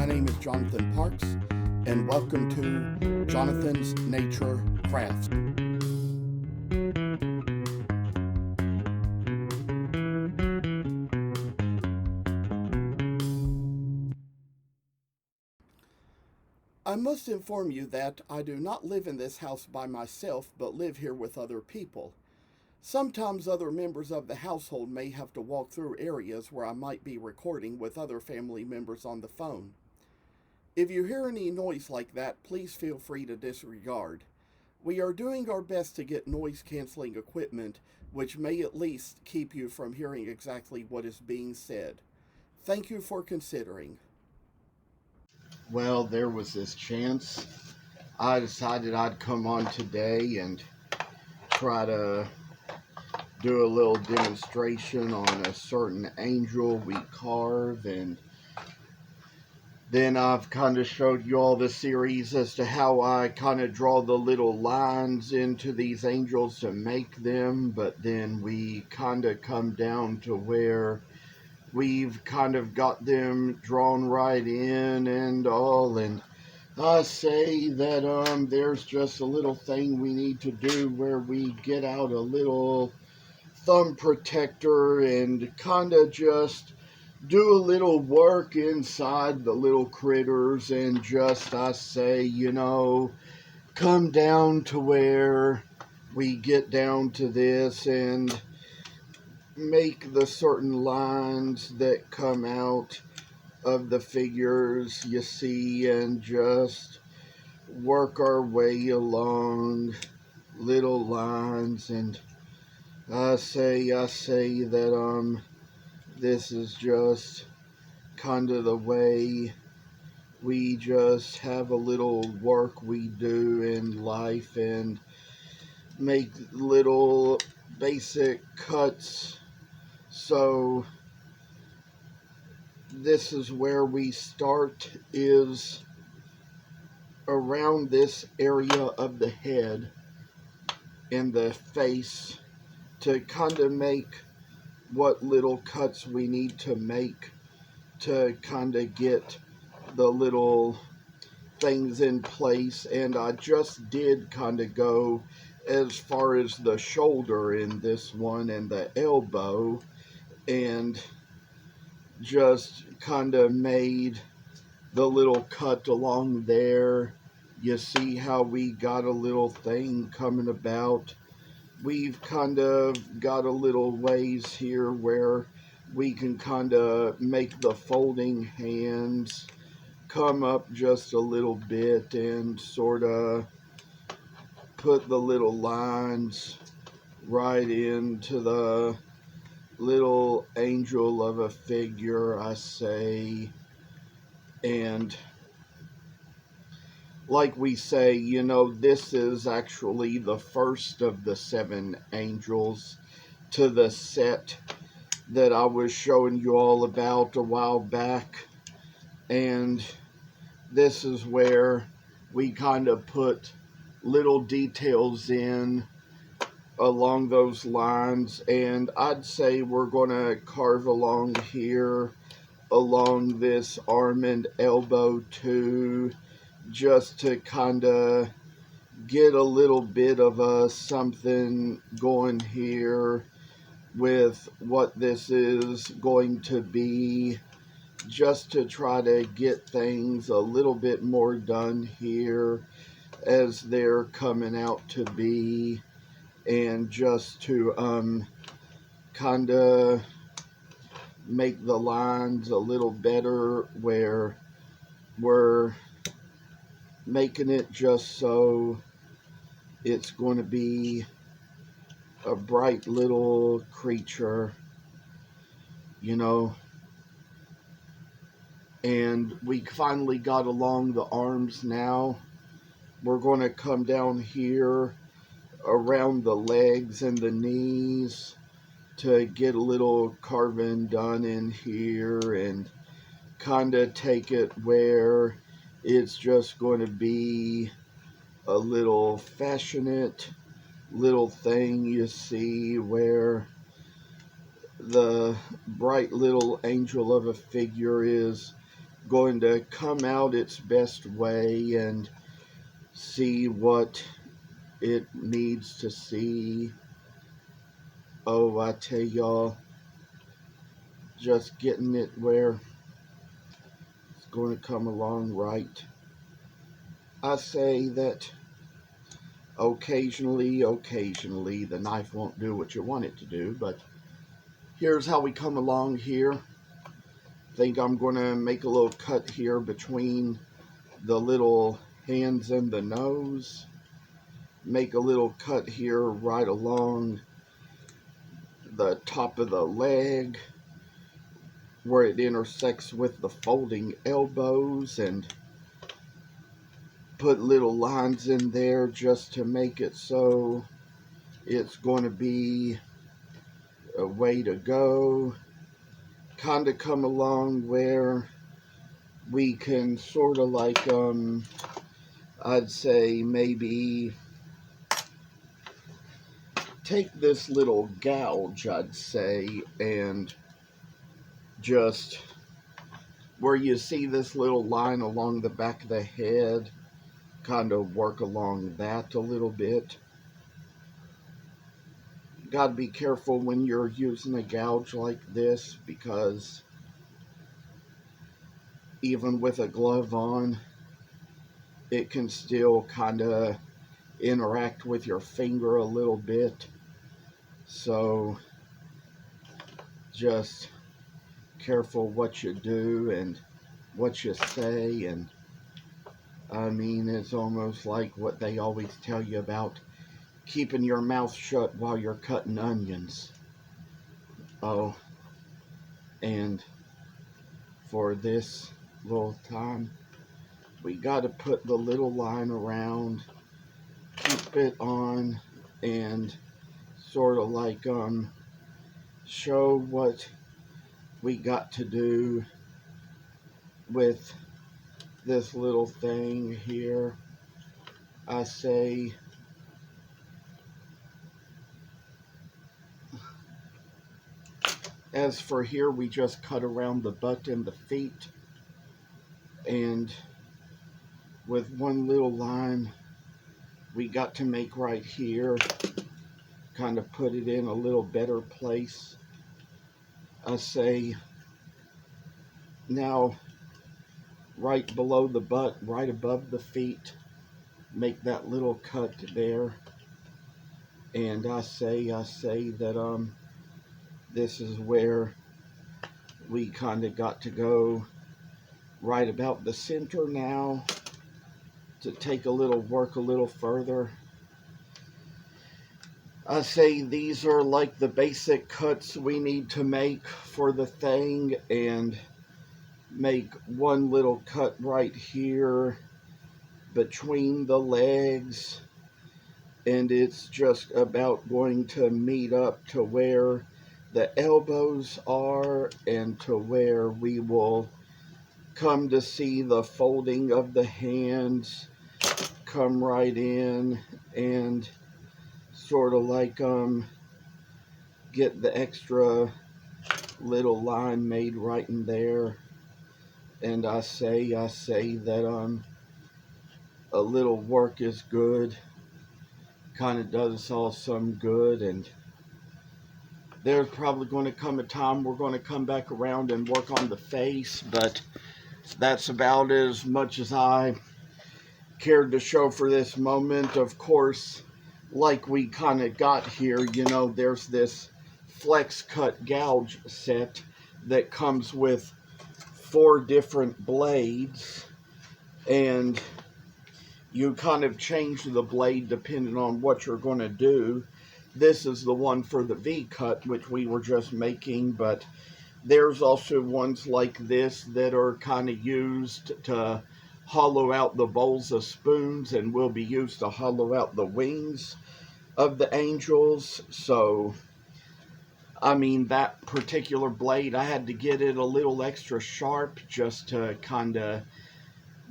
My name is Jonathan Parks, and welcome to Jonathan's Nature Crafts. I must inform you that I do not live in this house by myself, but live here with other people. Sometimes other members of the household may have to walk through areas where I might be recording with other family members on the phone. If you hear any noise like that, please feel free to disregard. We are doing our best to get noise canceling equipment, which may at least keep you from hearing exactly what is being said. Thank you for considering. Well, there was this chance. I decided I'd come on today and try to do a little demonstration on a certain angel we carve, and then I've kind of showed you all the series as to how I kind of draw the little lines into these angels to make them, but then we kind of come down to where we've kind of got them drawn right in and all, and I say that there's just a little thing we need to do where we get out a little thumb protector and kind of just do a little work inside the little critters, and just, I say, come down to where we get down to this and make the certain lines that come out of the figures you see, and just work our way along little lines. And I say that this is just kind of the way we just have a little work we do in life and make little basic cuts. So this is where we start, is around this area of the head and the face, to kind of make what little cuts we need to make to kind of get the little things in place. And I just did kind of go as far as the shoulder in this one and the elbow, and just kind of made the little cut along there. You see how we got a little thing coming about. We've kind of got a little ways here where we can kind of make the folding hands come up just a little bit and sort of put the little lines right into the little angel of a figure, I say. And like we say, this is actually the first of the 7 angels to the set that I was showing you all about a while back. And this is where we kind of put little details in along those lines. And I'd say we're going to carve along here, along this arm and elbow too, just to kind of get a little bit of a something going here with what this is going to be, just to try to get things a little bit more done here as they're coming out to be, and just to kind of make the lines a little better where we're making it just so it's going to be a bright little creature, and we finally got along the arms. Now we're going to come down here around the legs and the knees to get a little carving done in here, and kind of take it where it's just going to be a little fashionate little thing, you see, where the bright little angel of a figure is going to come out its best way and see what it needs to see. Oh, I tell y'all, just getting it where it's going to come along right. I say that occasionally, the knife won't do what you want it to do, but here's how we come along here. I think I'm going to make a little cut here between the little hands and the nose. Make a little cut here right along the top of the leg where it intersects with the folding elbows, and put little lines in there just to make it so it's going to be a way to go. Kind of come along where we can sort of like, I'd say maybe take this little gouge, I'd say, and just where you see this little line along the back of the head, kind of work along that a little bit. Got to be careful when you're using a gouge like this, because even with a glove on, it can still kind of interact with your finger a little bit. So just careful what you do and what you say. And I mean, it's almost like what they always tell you about keeping your mouth shut while you're cutting onions. Oh, and for this little time, we got to put the little line around, keep it on, and sort of like show what we got to do with this little thing here. I say, as for here, we just cut around the butt and the feet, and with one little line we got to make right here, kind of put it in a little better place. I say, now right below the butt, right above the feet, make that little cut there. And I say that this is where we kind of got to go right about the center now, to take a little work a little further. I say these are like the basic cuts we need to make for the thing, and make one little cut right here between the legs, and it's just about going to meet up to where the elbows are and to where we will come to see the folding of the hands come right in, and sort of like get the extra little line made right in there. And I say that a little work is good, kind of does us all some good. And there's probably going to come a time we're going to come back around and work on the face, but that's about as much as I cared to show for this moment. Of course, like we kind of got here, you know, there's this flex cut gouge set that comes with 4 different blades, and you kind of change the blade depending on what you're going to do. This is the one for the V cut, which we were just making, but there's also ones like this that are kind of used to hollow out the bowls of spoons, and will be used to hollow out the wings of the angels. So, I mean, that particular blade, I had to get it a little extra sharp just to kind of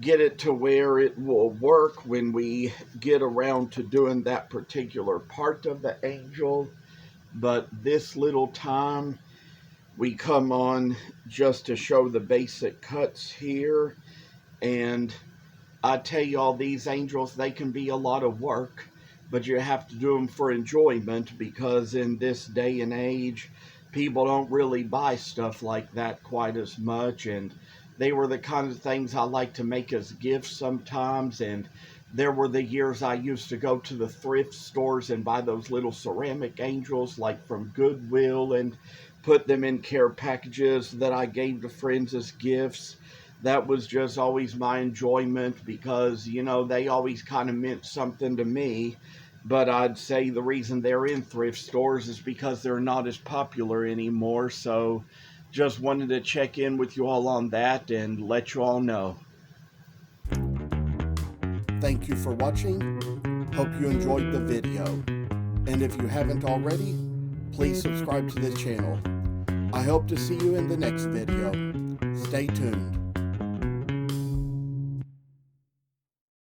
get it to where it will work when we get around to doing that particular part of the angel. But this little time, We come on just to show the basic cuts here, and I tell y'all, these angels, they can be a lot of work, but you have to do them for enjoyment, because in this day and age, people don't really buy stuff like that quite as much, and they were the kind of things I like to make as gifts sometimes. And there were the years I used to go to the thrift stores and buy those little ceramic angels, like from Goodwill, and put them in care packages that I gave to friends as gifts. That was just always my enjoyment, because, they always kind of meant something to me. But I'd say the reason they're in thrift stores is because they're not as popular anymore. So just wanted to check in with you all on that and let you all know. Thank you for watching. Hope you enjoyed the video. And if you haven't already, please subscribe to the channel. I hope to see you in the next video. Stay tuned.